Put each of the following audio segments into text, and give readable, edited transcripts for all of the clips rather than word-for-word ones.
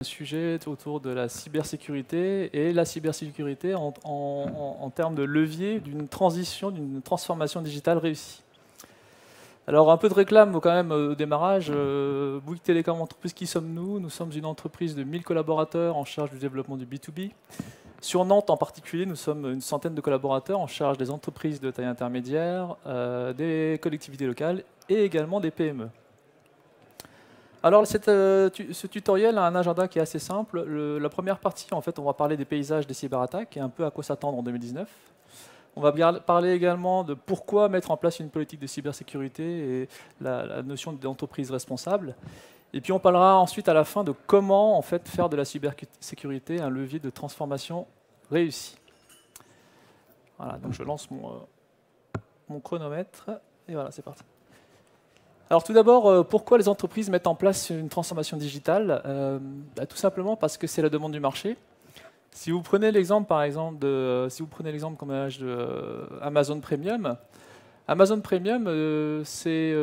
Sujet autour de la cybersécurité et la cybersécurité en termes de levier d'une transition, d'une transformation digitale réussie. Alors un peu de réclame quand même au démarrage. Bouygues Télécom Entreprise, qui sommes-nous? Nous sommes une entreprise de 1000 collaborateurs en charge du développement du B2B. Sur Nantes en particulier, nous sommes une centaine de collaborateurs en charge des entreprises de taille intermédiaire, des collectivités locales et également des PME. Alors ce tutoriel a un agenda qui est assez simple. La première partie, en fait, on va parler des paysages des cyberattaques et un peu à quoi s'attendre en 2019. On va parler également de pourquoi mettre en place une politique de cybersécurité et la notion d'entreprise responsable. Et puis on parlera ensuite à la fin de comment en fait faire de la cybersécurité un levier de transformation réussi. Voilà, donc je lance mon chronomètre et voilà, c'est parti. Alors tout d'abord, pourquoi les entreprises mettent en place une transformation digitale? Tout simplement parce que c'est la demande du marché. Si vous prenez l'exemple, par exemple, comme l'âge de Amazon Premium, c'est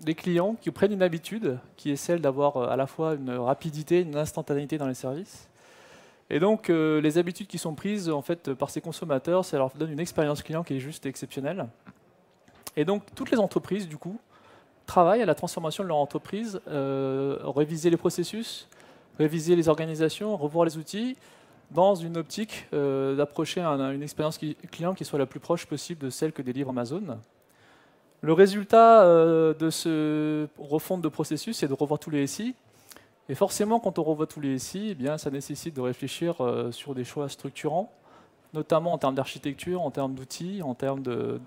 des clients qui prennent une habitude, qui est celle d'avoir à la fois une rapidité, une instantanéité dans les services. Et donc, les habitudes qui sont prises en fait, par ces consommateurs, ça leur donne une expérience client qui est juste exceptionnelle. Et donc, toutes les entreprises, du coup, travaillent à la transformation de leur entreprise, réviser les processus, réviser les organisations, revoir les outils, dans une optique d'approcher une expérience client qui soit la plus proche possible de celle que délivre Amazon. Le résultat de ce refonte de processus, c'est de revoir tous les SI. Et forcément, quand on revoit tous les SI, eh bien, ça nécessite de réfléchir sur des choix structurants, notamment en termes d'architecture, en termes d'outils, en termes de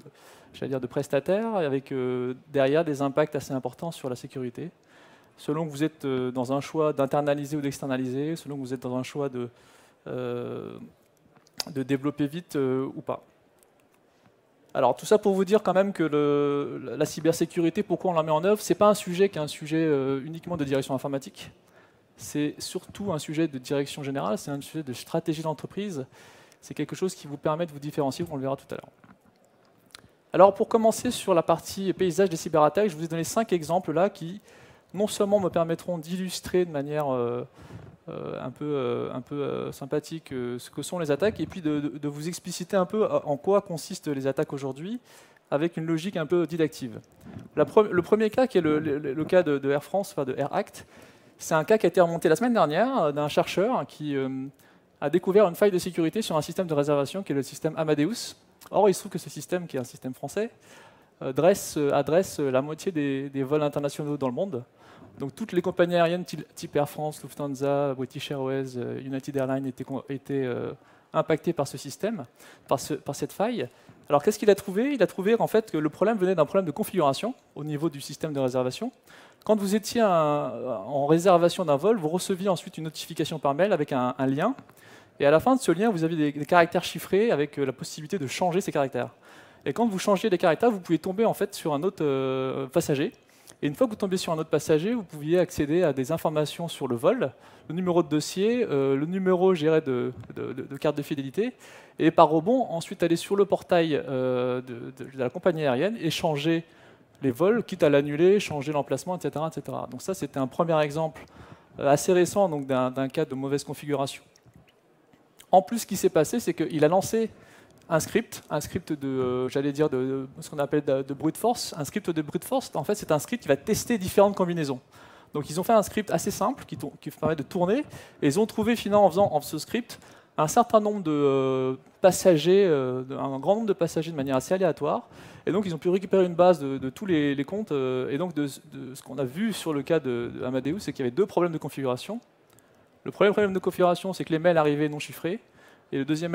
prestataires, avec derrière des impacts assez importants sur la sécurité. Selon que vous êtes dans un choix d'internaliser ou d'externaliser, selon que vous êtes dans un choix de développer vite ou pas. Alors tout ça pour vous dire quand même que la cybersécurité, pourquoi on la met en œuvre, c'est pas un sujet qui est un sujet uniquement de direction informatique. C'est surtout un sujet de direction générale, c'est un sujet de stratégie d'entreprise. C'est quelque chose qui vous permet de vous différencier, on le verra tout à l'heure. Alors pour commencer sur la partie paysage des cyberattaques, je vous ai donné 5 exemples là qui non seulement me permettront d'illustrer de manière un peu sympathique ce que sont les attaques, et puis de vous expliciter un peu en quoi consistent les attaques aujourd'hui, avec une logique un peu didactive. Le premier cas, qui est le cas de Air France, enfin de Air Act, c'est un cas qui a été remonté la semaine dernière d'un chercheur qui a découvert une faille de sécurité sur un système de réservation qui est le système Amadeus. Or, il se trouve que ce système, qui est un système français, adresse la moitié des vols internationaux dans le monde. Donc toutes les compagnies aériennes type Air France, Lufthansa, British Airways, United Airlines étaient impactées par ce système, par cette faille. Alors qu'est-ce qu'il a trouvé? Il a trouvé en fait que le problème venait d'un problème de configuration au niveau du système de réservation. Quand vous étiez en réservation d'un vol, vous receviez ensuite une notification par mail avec un lien. Et à la fin de ce lien, vous aviez des caractères chiffrés avec la possibilité de changer ces caractères. Et quand vous changiez les caractères, vous pouviez tomber en fait sur un autre passager. Et une fois que vous tombiez sur un autre passager, vous pouviez accéder à des informations sur le vol, le numéro de dossier, le numéro de carte de fidélité, et par rebond, ensuite aller sur le portail de la compagnie aérienne et changer les vols, quitte à l'annuler, changer l'emplacement, etc., etc. Donc ça, c'était un premier exemple assez récent d'un cas de mauvaise configuration. En plus, ce qui s'est passé, c'est qu'il a lancé un script de, de ce qu'on appelle de brute force. Un script de brute force, en fait, c'est un script qui va tester différentes combinaisons. Donc, ils ont fait un script assez simple qui permet de tourner, et ils ont trouvé finalement, en faisant ce script, un certain nombre de passagers, un grand nombre de passagers de manière assez aléatoire. Et donc, ils ont pu récupérer une base de tous les comptes. Et donc, de ce qu'on a vu sur le cas de Amadeus, c'est qu'il y avait 2 problèmes de configuration. Le premier problème de configuration, c'est que les mails arrivaient non chiffrés. Et le deuxième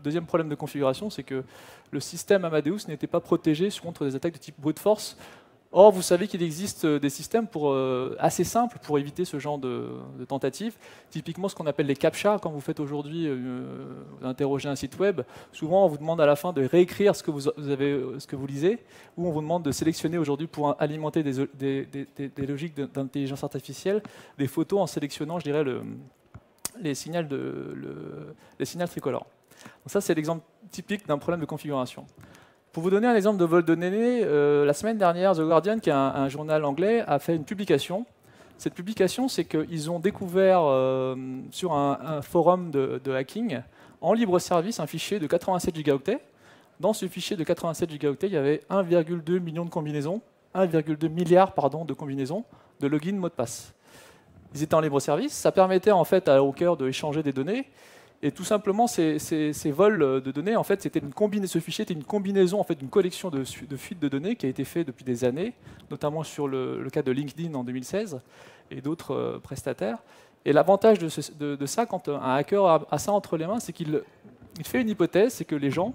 deuxième problème de configuration, c'est que le système Amadeus n'était pas protégé contre des attaques de type brute force. Or, vous savez qu'il existe des systèmes assez simples pour éviter ce genre de tentatives. Typiquement, ce qu'on appelle les CAPTCHA. Quand vous faites aujourd'hui vous interrogez un site web, souvent on vous demande à la fin de réécrire ce que vous lisez, ou on vous demande de sélectionner aujourd'hui pour alimenter des logiques d'intelligence artificielle, des photos en sélectionnant, je dirais, les signaux tricolores. Donc ça, c'est l'exemple typique d'un problème de configuration. Pour vous donner un exemple de vol de données, la semaine dernière, The Guardian, qui est un journal anglais, a fait une publication Cette publication, c'est qu'ils ont découvert sur un forum de hacking, en libre service, un fichier de 87 gigaoctets. Dans ce fichier de 87 gigaoctets, il y avait 1,2 million de combinaisons, 1,2 milliard pardon, de combinaisons de login mot de passe. Ils étaient en libre service, ça permettait en fait au cœur d'échanger des données. Et tout simplement, ces vols de données, en fait, ce fichier était une combinaison, en fait, d'une collection de fuites de données qui a été faite depuis des années, notamment sur le cas de LinkedIn en 2016 et d'autres prestataires. Et l'avantage de ça, quand un hacker a ça entre les mains, c'est qu'il fait une hypothèse, c'est que les gens,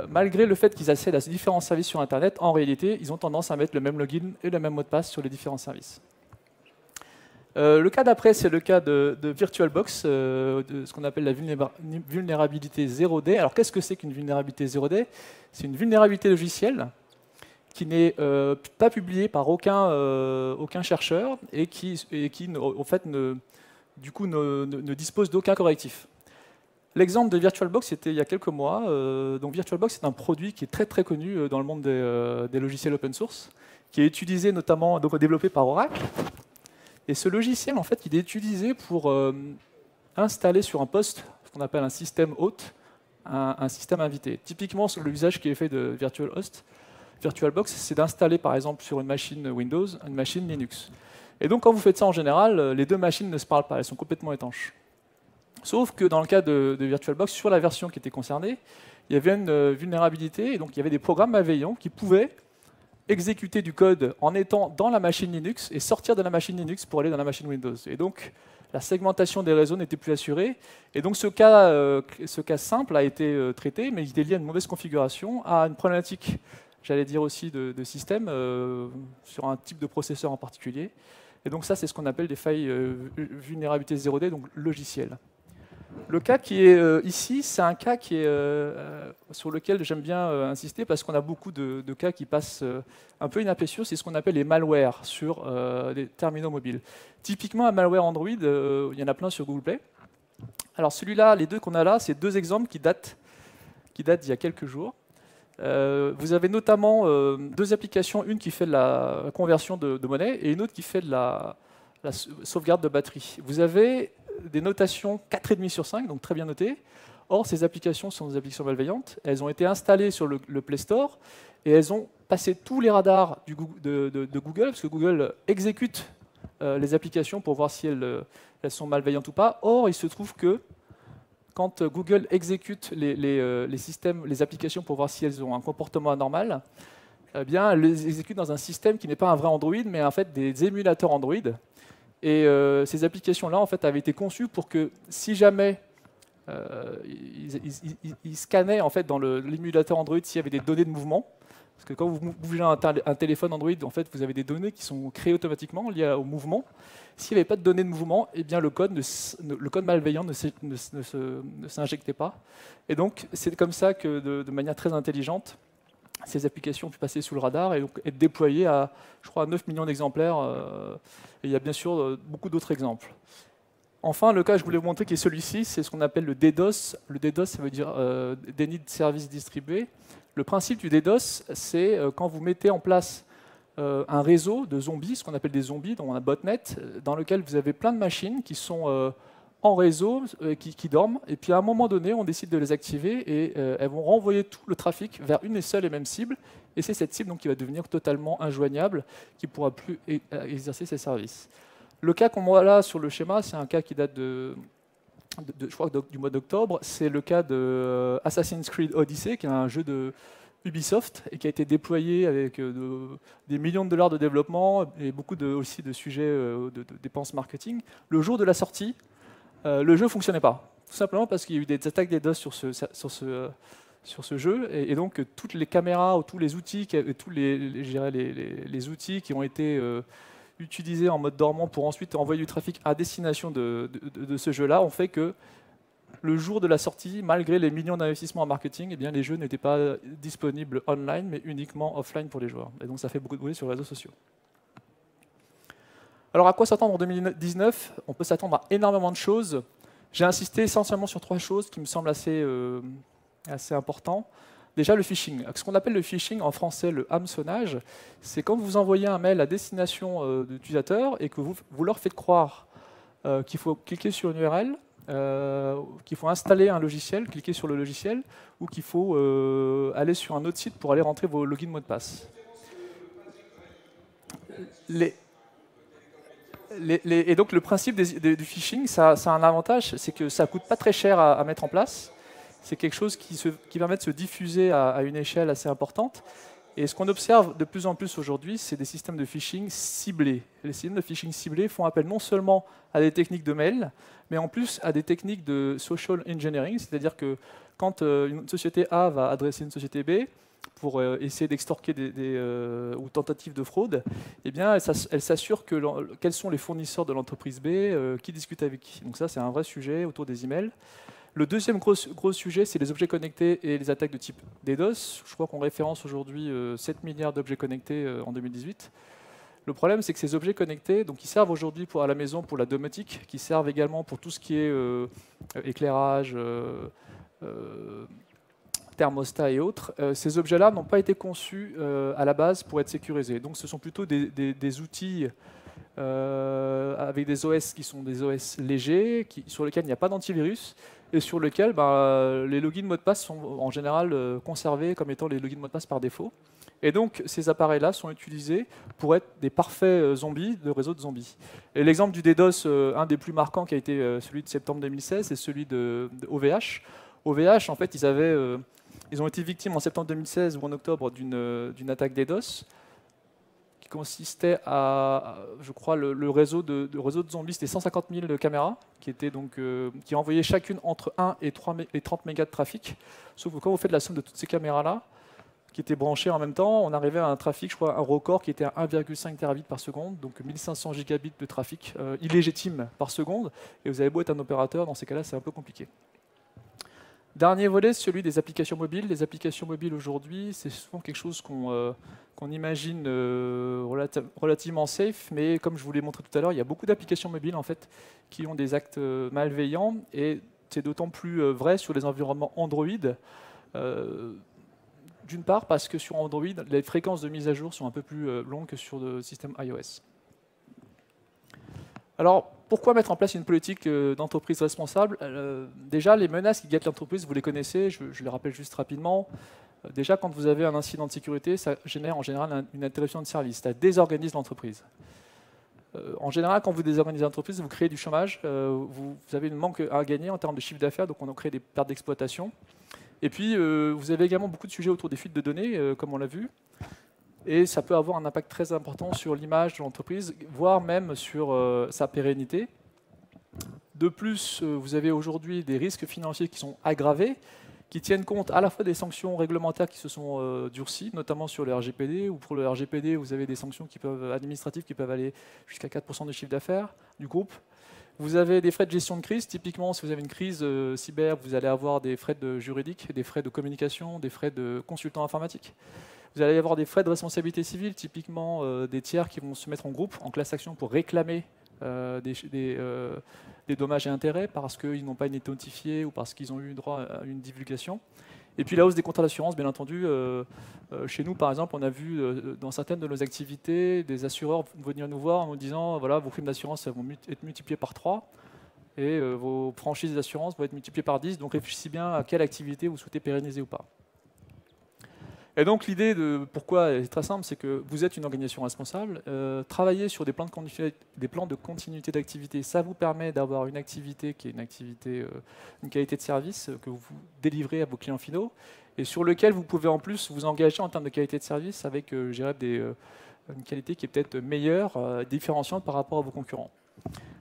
malgré le fait qu'ils accèdent à différents services sur Internet, en réalité, ils ont tendance à mettre le même login et le même mot de passe sur les différents services. Le cas d'après, c'est le cas de VirtualBox, de ce qu'on appelle la vulnérabilité 0D. Alors, qu'est-ce que c'est qu'une vulnérabilité 0D? C'est une vulnérabilité logicielle qui n'est pas publiée par aucun chercheur et qui en fait, ne dispose d'aucun correctif. L'exemple de VirtualBox, c'était il y a quelques mois. Donc, VirtualBox, c'est un produit qui est très très connu dans le monde des logiciels open source, qui est utilisé notamment, donc développé par Oracle. Et ce logiciel, en fait, il est utilisé pour installer sur un poste ce qu'on appelle un système hôte, un système invité. Typiquement, l'usage qui est fait de VirtualBox, c'est d'installer, par exemple, sur une machine Windows, une machine Linux. Et donc, quand vous faites ça en général, les deux machines ne se parlent pas, elles sont complètement étanches. Sauf que dans le cas de VirtualBox, sur la version qui était concernée, il y avait une vulnérabilité, et donc il y avait des programmes malveillants qui pouvaient exécuter du code en étant dans la machine Linux et sortir de la machine Linux pour aller dans la machine Windows. Et donc, la segmentation des réseaux n'était plus assurée. Et donc, ce cas simple a été traité, mais il était lié à une mauvaise configuration, à une problématique, j'allais dire aussi, de système, sur un type de processeur en particulier. Et donc, ça, c'est ce qu'on appelle des failles vulnérabilité 0D, donc logicielles. Le cas qui est ici, c'est un cas sur lequel j'aime bien insister parce qu'on a beaucoup de cas qui passent un peu inaperçus. C'est ce qu'on appelle les malwares sur des terminaux mobiles. Typiquement, un malware Android, il y en a plein sur Google Play. Alors celui-là, les deux qu'on a là, c'est deux exemples qui datent d'il y a quelques jours. Vous avez notamment deux applications, une qui fait de la conversion de monnaie et une autre qui fait de la sauvegarde de batterie. Vous avez des notations 4,5 sur 5, donc très bien notées. Or, ces applications sont des applications malveillantes. Elles ont été installées sur le Play Store et elles ont passé tous les radars de Google, parce que Google exécute les applications pour voir si elles sont malveillantes ou pas. Or, il se trouve que quand Google exécute les systèmes, les applications pour voir si elles ont un comportement anormal, eh bien, elles les exécute dans un système qui n'est pas un vrai Android, mais en fait des émulateurs Android. Et ces applications-là, en fait, avaient été conçues pour que, si jamais ils scannaient en fait, dans l'émulateur Android s'il y avait des données de mouvement, parce que quand vous bougez un téléphone Android, en fait, vous avez des données qui sont créées automatiquement liées au mouvement. S'il n'y avait pas de données de mouvement, eh bien, le code malveillant ne s'injectait pas. Et donc, c'est comme ça que, de manière très intelligente, ces applications ont pu passer sous le radar et donc être déployées à, je crois, 9 millions d'exemplaires. Et il y a bien sûr beaucoup d'autres exemples. Enfin, le cas que je voulais vous montrer, qui est celui-ci, c'est ce qu'on appelle le DDoS. Le DDoS, ça veut dire déni de service distribué. Le principe du DDoS, c'est quand vous mettez en place un réseau de zombies, ce qu'on appelle des zombies, dans un botnet, dans lequel vous avez plein de machines qui sont en réseau, qui dorment, et puis à un moment donné, on décide de les activer, et elles vont renvoyer tout le trafic vers une et seule et même cible, et c'est cette cible donc, qui va devenir totalement injoignable, qui ne pourra plus exercer ses services. Le cas qu'on voit là sur le schéma, c'est un cas qui date je crois, du mois d'octobre, c'est le cas de Assassin's Creed Odyssey, qui est un jeu de Ubisoft, et qui a été déployé avec des millions de dollars de développement, et beaucoup aussi de sujets de dépenses marketing. Le jour de la sortie, le jeu ne fonctionnait pas, tout simplement parce qu'il y a eu des attaques DDoS sur ce jeu, et donc toutes les caméras ou tous les outils, tous les outils qui ont été utilisés en mode dormant pour ensuite envoyer du trafic à destination de ce jeu-là, ont fait que le jour de la sortie, malgré les millions d'investissements en marketing, eh bien, les jeux n'étaient pas disponibles online, mais uniquement offline pour les joueurs. Et donc ça fait beaucoup de bruit sur les réseaux sociaux. Alors à quoi s'attendre en 2019? On peut s'attendre à énormément de choses. J'ai insisté essentiellement sur 3 choses qui me semblent assez importantes. Déjà, le phishing. Ce qu'on appelle le phishing en français, le hameçonnage, c'est quand vous envoyez un mail à destination de l'utilisateur et que vous leur faites croire qu'il faut cliquer sur une URL, qu'il faut installer un logiciel, cliquer sur le logiciel, ou qu'il faut aller sur un autre site pour aller rentrer vos logins mots de passe. Et donc le principe du phishing, ça a un avantage, c'est que ça ne coûte pas très cher à mettre en place. C'est quelque chose qui permet de se diffuser à une échelle assez importante. Et ce qu'on observe de plus en plus aujourd'hui, c'est des systèmes de phishing ciblés. Les systèmes de phishing ciblés font appel non seulement à des techniques de mail, mais en plus à des techniques de social engineering, c'est-à-dire que quand une société A va adresser une société B pour essayer d'extorquer ou tentatives de fraude, eh bien, elle s'assure quels sont les fournisseurs de l'entreprise B, qui discute avec qui. Donc ça, c'est un vrai sujet autour des emails. Le deuxième gros sujet, c'est les objets connectés et les attaques de type DDoS. Je crois qu'on référence aujourd'hui 7 milliards d'objets connectés en 2018. Le problème, c'est que ces objets connectés, donc, qui servent aujourd'hui à la maison pour la domotique, qui servent également pour tout ce qui est éclairage, thermostat et autres, ces objets-là n'ont pas été conçus à la base pour être sécurisés. Donc ce sont plutôt des outils avec des OS qui sont des OS légers, sur lesquels il n'y a pas d'antivirus, et sur lesquels les logins mots de passe sont en général conservés comme étant les logins mots de passe par défaut. Et donc ces appareils-là sont utilisés pour être des parfaits zombies de réseaux de zombies. Et l'exemple du DDoS, un des plus marquants qui a été celui de septembre 2016, c'est celui de OVH. OVH, en fait, ils ont été victimes en septembre 2016 ou en octobre d'une attaque DDoS qui consistait à, je crois, le réseau de zombies, c'était 150 000 caméras qui envoyaient chacune entre 1 et 30 mégas de trafic. Sauf que quand vous faites la somme de toutes ces caméras-là, qui étaient branchées en même temps, on arrivait à un trafic, je crois, un record qui était à 1,5 terabits par seconde, donc 1500 gigabits de trafic illégitime par seconde. Et vous avez beau être un opérateur, dans ces cas-là, c'est un peu compliqué. Dernier volet, celui des applications mobiles. Les applications mobiles aujourd'hui, c'est souvent quelque chose qu'on imagine relativement safe, mais comme je vous l'ai montré tout à l'heure, il y a beaucoup d'applications mobiles en fait, qui ont des actes malveillants, et c'est d'autant plus vrai sur les environnements Android. D'une part parce que sur Android, les fréquences de mise à jour sont un peu plus longues que sur le système iOS. Alors, pourquoi mettre en place une politique d'entreprise responsable? Déjà, les menaces qui guettent l'entreprise, vous les connaissez, je les rappelle juste rapidement. Déjà, quand vous avez un incident de sécurité, ça génère en général une interruption de service, ça désorganise l'entreprise. En général, quand vous désorganisez l'entreprise, vous créez du chômage, vous avez une manque à gagner en termes de chiffre d'affaires, donc on crée des pertes d'exploitation. Et puis, vous avez également beaucoup de sujets autour des fuites de données, comme on l'a vu. Et ça peut avoir un impact très important sur l'image de l'entreprise, voire même sur sa pérennité. De plus, vous avez aujourd'hui des risques financiers qui sont aggravés, qui tiennent compte à la fois des sanctions réglementaires qui se sont durcies, notamment sur le RGPD, ou pour le RGPD, vous avez des sanctions administratives qui peuvent aller jusqu'à 4% du chiffre d'affaires du groupe. Vous avez des frais de gestion de crise. Typiquement, si vous avez une crise cyber, vous allez avoir des frais juridiques, des frais de communication, des frais de consultant informatique. Vous allez avoir des frais de responsabilité civile, typiquement des tiers qui vont se mettre en groupe, en classe action, pour réclamer des dommages et intérêts parce qu'ils n'ont pas été notifiés ou parce qu'ils ont eu droit à une divulgation. Et puis la hausse des contrats d'assurance, bien entendu. Chez nous, par exemple, on a vu dans certaines de nos activités des assureurs venir nous voir en nous disant voilà, vos primes d'assurance vont être multipliées par 3 et vos franchises d'assurance vont être multipliées par 10. Donc réfléchissez bien à quelle activité vous souhaitez pérenniser ou pas. Et donc l'idée de pourquoi est très simple, c'est que vous êtes une organisation responsable, travailler sur des plans de continuité d'activité, ça vous permet d'avoir une activité qui est une qualité de service que vous délivrez à vos clients finaux, et sur lequel vous pouvez en plus vous engager en termes de qualité de service avec une qualité qui est peut-être meilleure, différenciante par rapport à vos concurrents.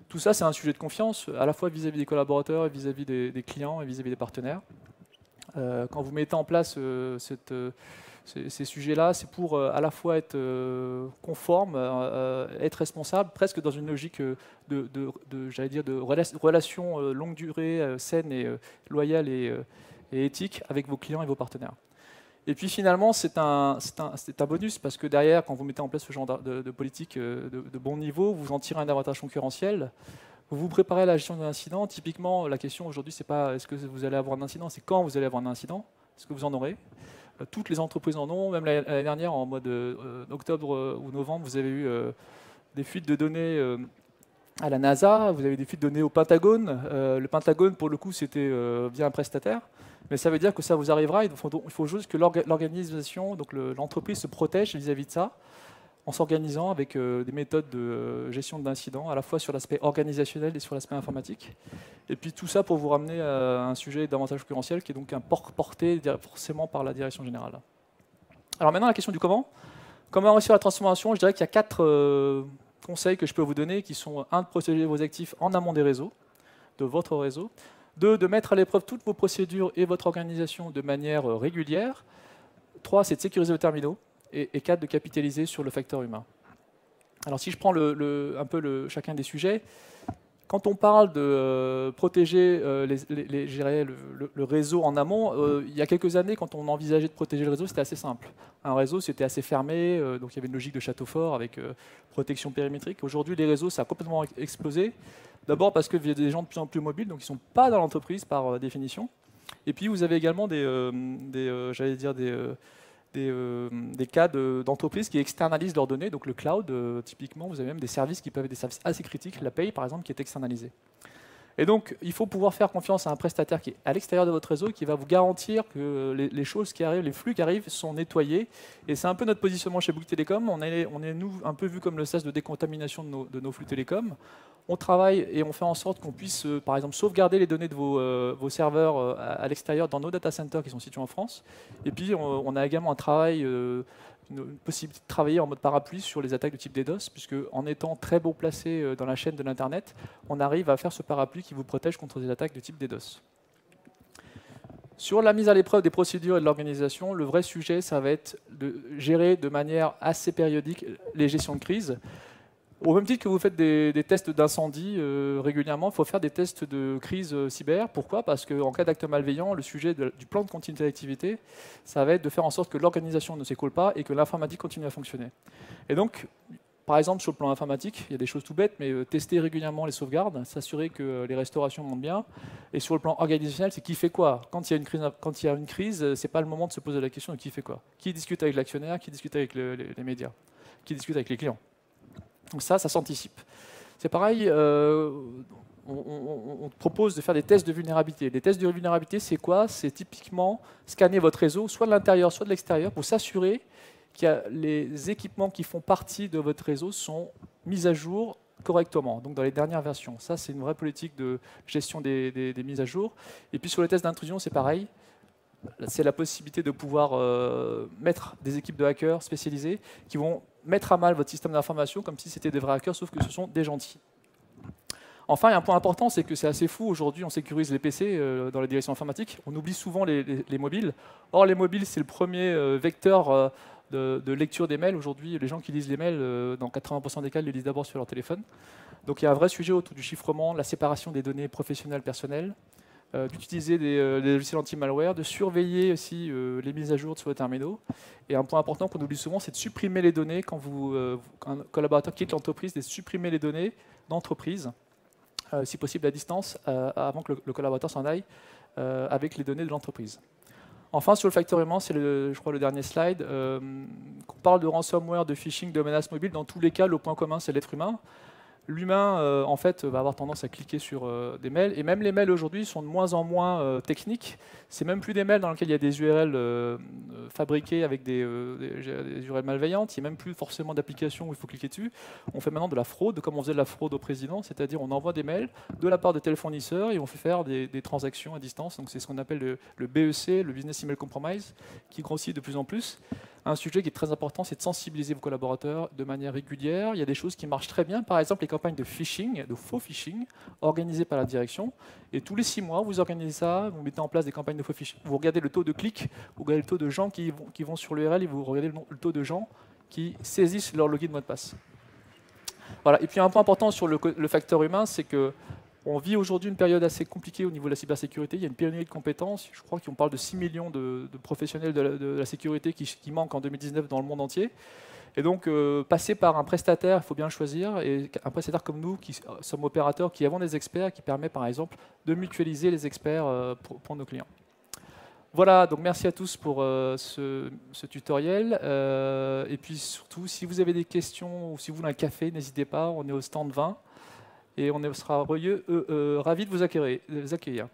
Tout ça, c'est un sujet de confiance, à la fois vis-à-vis des collaborateurs, et vis-à-vis des clients et vis-à-vis des partenaires. Quand vous mettez en place ces sujets-là, c'est pour à la fois être conforme, être responsable, presque dans une logique de relation longue durée, saine et loyale et éthique avec vos clients et vos partenaires. Et puis finalement, c'est un bonus parce que derrière, quand vous mettez en place ce genre de politique de bon niveau, vous en tirez un avantage concurrentiel. Vous vous préparez à la gestion d'un incident. Typiquement, la question aujourd'hui, c'est pas est-ce que vous allez avoir un incident, c'est quand vous allez avoir un incident, est-ce que vous en aurez. Toutes les entreprises en ont, même l'année dernière, en mois d'octobre ou novembre, vous avez eu des fuites de données à la NASA, vous avez des fuites de données au Pentagone. Le Pentagone, pour le coup, c'était via un prestataire. Mais ça veut dire que ça vous arrivera. Il faut juste que l'organisation, donc l'entreprise se protège vis-à-vis de ça, en s'organisant avec des méthodes de gestion d'incidents, à la fois sur l'aspect organisationnel et sur l'aspect informatique. Et puis tout ça pour vous ramener à un sujet davantage concurrentiel, qui est donc porté forcément par la direction générale. Alors maintenant, la question du comment. Comment réussir la transformation? Je dirais qu'il y a 4 conseils que je peux vous donner, qui sont 1, de protéger vos actifs en amont des réseaux, de votre réseau. 2, de mettre à l'épreuve toutes vos procédures et votre organisation de manière régulière. 3, c'est de sécuriser vos terminaux. Et 4, de capitaliser sur le facteur humain. Alors si je prends un peu chacun des sujets, quand on parle de protéger le réseau en amont, il y a quelques années, quand on envisageait de protéger le réseau, c'était assez simple. Un réseau, c'était assez fermé, donc il y avait une logique de château fort avec protection périmétrique. Aujourd'hui, les réseaux, ça a complètement explosé. D'abord parce qu'il y a des gens de plus en plus mobiles, donc ils ne sont pas dans l'entreprise par définition. Et puis vous avez également des cas d'entreprises qui externalisent leurs données, donc le cloud, typiquement, vous avez même des services qui peuvent être des services assez critiques, la paye par exemple, qui est externalisée. Et donc, il faut pouvoir faire confiance à un prestataire qui est à l'extérieur de votre réseau, qui va vous garantir que les choses qui arrivent, les flux qui arrivent sont nettoyés. Et c'est un peu notre positionnement chez Bouygues Telecom. On est nous, un peu vu comme le sas de décontamination de nos flux télécoms. On travaille et on fait en sorte qu'on puisse, par exemple, sauvegarder les données de vos serveurs à l'extérieur dans nos data centers qui sont situés en France. Et puis, on a également un travail, une possibilité de travailler en mode parapluie sur les attaques de type DDoS, puisque en étant très beau placé dans la chaîne de l'Internet, on arrive à faire ce parapluie qui vous protège contre des attaques de type DDoS. Sur la mise à l'épreuve des procédures et de l'organisation, le vrai sujet, ça va être de gérer de manière assez périodique les gestions de crise. Au même titre que vous faites des tests d'incendie régulièrement, il faut faire des tests de crise cyber. Pourquoi? Parce qu'en cas d'acte malveillant, le sujet du plan de continuité d'activité, ça va être de faire en sorte que l'organisation ne s'écoule pas et que l'informatique continue à fonctionner. Et donc, par exemple, sur le plan informatique, il y a des choses tout bêtes, mais tester régulièrement les sauvegardes, s'assurer que les restaurations montent bien. Et sur le plan organisationnel, c'est qui fait quoi? Quand il y a une crise, c'est pas le moment de se poser la question de qui fait quoi. Qui discute avec l'actionnaire, qui discute avec les médias, qui discute avec les clients. Donc ça s'anticipe. C'est pareil, on propose de faire des tests de vulnérabilité. Les tests de vulnérabilité, c'est quoi? C'est typiquement scanner votre réseau, soit de l'intérieur, soit de l'extérieur, pour s'assurer que les équipements qui font partie de votre réseau sont mis à jour correctement, donc dans les dernières versions. Ça, c'est une vraie politique de gestion des mises à jour. Et puis sur les tests d'intrusion, c'est pareil. C'est la possibilité de pouvoir mettre des équipes de hackers spécialisées qui vont mettre à mal votre système d'information comme si c'était des vrais hackers, sauf que ce sont des gentils. Enfin, il y a un point important, c'est que c'est assez fou. Aujourd'hui, on sécurise les PC dans la direction informatique. On oublie souvent les mobiles. Or, les mobiles, c'est le premier vecteur de lecture des mails. Aujourd'hui, les gens qui lisent les mails, dans 80% des cas, ils les lisent d'abord sur leur téléphone. Donc il y a un vrai sujet autour du chiffrement, la séparation des données professionnelles personnelles, d'utiliser des logiciels anti-malware, de surveiller aussi les mises à jour sur vos terminaux. Et un point important qu'on oublie souvent, c'est de supprimer les données quand un collaborateur quitte l'entreprise, de supprimer les données d'entreprise, si possible à distance, avant que le collaborateur s'en aille avec les données de l'entreprise. Enfin, sur le facteur humain, c'est je crois le dernier slide. On parle de ransomware, de phishing, de menaces mobiles. Dans tous les cas, le point commun, c'est l'être humain. L'humain, en fait, va avoir tendance à cliquer sur des mails. Et même les mails aujourd'hui sont de moins en moins techniques. C'est même plus des mails dans lesquels il y a des URL fabriquées avec des URL malveillantes. Il n'y a même plus forcément d'application où il faut cliquer dessus. On fait maintenant de la fraude, comme on faisait de la fraude au président, c'est-à-dire on envoie des mails de la part de tels fournisseurs et on fait faire des transactions à distance. Donc c'est ce qu'on appelle le BEC, le Business Email Compromise, qui grossit de plus en plus. Un sujet qui est très important, c'est de sensibiliser vos collaborateurs de manière régulière. Il y a des choses qui marchent très bien, par exemple les campagnes de phishing, de faux phishing, organisées par la direction. Et tous les 6 mois, vous organisez ça, vous mettez en place des campagnes de faux phishing. Vous regardez le taux de clics, vous regardez le taux de gens qui vont sur l'URL et vous regardez le taux de gens qui saisissent leur login mot de passe. Voilà. Et puis un point important sur le facteur humain, c'est que on vit aujourd'hui une période assez compliquée au niveau de la cybersécurité. Il y a une pénurie de compétences. Je crois qu'on parle de 6 millions de professionnels de la sécurité qui manquent en 2019 dans le monde entier. Et donc, passer par un prestataire, il faut bien le choisir. Et un prestataire comme nous, qui sommes opérateurs, qui avons des experts, qui permet par exemple de mutualiser les experts pour nos clients. Voilà, donc merci à tous pour ce tutoriel. Et puis surtout, si vous avez des questions ou si vous voulez un café, n'hésitez pas, on est au stand 20 et on sera ravis de vous accueillir.